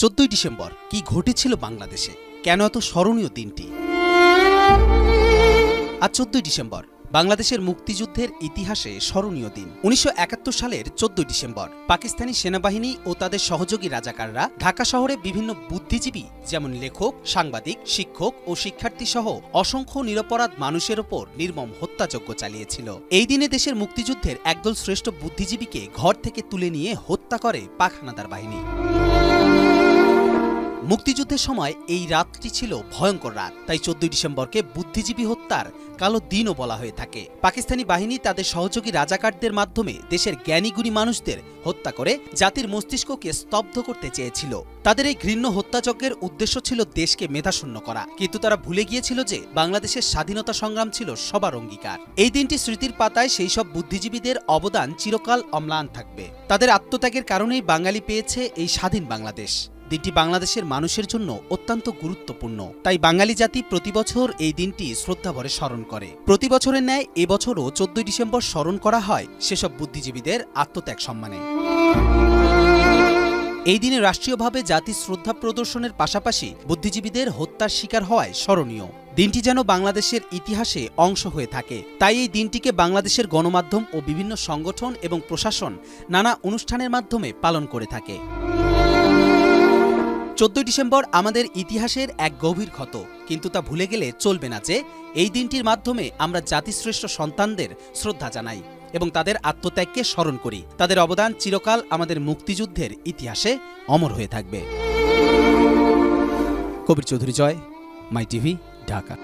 14 December কি ঘটেছিল বাংলাদেশে, কেন এত স্মরণীয় দিনটি? আজ 14 ডিসেম্বর বাংলাদেশের মুক্তিযুদ্ধের ইতিহাসে স্মরণীয় দিন। 1971 সালের 14 ডিসেম্বর পাকিস্তানি সেনাবাহিনী ও তাদের সহযোগী রাজাকাররা ঢাকা শহরে বিভিন্ন বুদ্ধিজীবী যেমন লেখক, সাংবাদিক, শিক্ষক ও শিক্ষার্থী সহ অসংখ্য নিরপরাধ মানুষের ওপর নির্মম হত্যাযজ্ঞ চালিয়েছিল। এই দিনে দেশের মুক্তিযুদ্ধের একদল শ্রেষ্ঠ বুদ্ধিজীবীকে ঘর থেকে তুলে নিয়ে হত্যা করে পাক হানাদার বাহিনী। মুক্তিযুদ্ধের সময় এই রাতটি ছিল ভয়ঙ্কর রাত, তাই 14 ডিসেম্বরকে বুদ্ধিজীবী হত্যার কালো দিনও বলা হয়ে থাকে। পাকিস্তানি বাহিনী তাদের সহযোগী রাজাকারদের মাধ্যমে দেশের জ্ঞানীগুণী মানুষদের হত্যা করে জাতির মস্তিষ্ককে স্তব্ধ করতে চেয়েছিল। তাদের এই ঘৃণ্য হত্যাযজ্ঞের উদ্দেশ্য ছিল দেশকে মেধাশূন্য করা, কিন্তু তারা ভুলে গিয়েছিল যে বাংলাদেশের স্বাধীনতা সংগ্রাম ছিল সবার অঙ্গীকার। এই দিনটি স্মৃতির পাতায় সেই সব বুদ্ধিজীবীদের অবদান চিরকাল অম্লান থাকবে। তাদের আত্মত্যাগের কারণেই বাঙালি পেয়েছে এই স্বাধীন বাংলাদেশ। দিনটি বাংলাদেশের মানুষের জন্য অত্যন্ত গুরুত্বপূর্ণ, তাই বাঙালি জাতি প্রতি বছর এই দিনটি শ্রদ্ধাভরে স্মরণ করে। প্রতি বছরের ন্যায় এবছরও 14 ডিসেম্বর স্মরণ করা হয় সেসব বুদ্ধিজীবীদের আত্মত্যাগ সম্মানে। এই দিনে রাষ্ট্রীয়ভাবে জাতির শ্রদ্ধা প্রদর্শনের পাশাপাশি বুদ্ধিজীবীদের হত্যার শিকার হওয়ায় স্মরণীয়। দিনটি যেন বাংলাদেশের ইতিহাসে অংশ হয়ে থাকে, তাই এই দিনটিকে বাংলাদেশের গণমাধ্যম ও বিভিন্ন সংগঠন এবং প্রশাসন নানা অনুষ্ঠানের মাধ্যমে পালন করে থাকে। 14 ডিসেম্বর আমাদের ইতিহাসের এক গভীর ক্ষত, কিন্তু তা ভুলে গেলে চলবে না যে এই দিনটির মাধ্যমে আমরা জাতিশ্রেষ্ঠ সন্তানদের শ্রদ্ধা জানাই এবং তাদের আত্মত্যাগকে স্মরণ করি। তাদের অবদান চিরকাল আমাদের মুক্তিযুদ্ধের ইতিহাসে অমর হয়ে থাকবে। কবির চৌধুরী জয়, মাই টিভি, ঢাকা।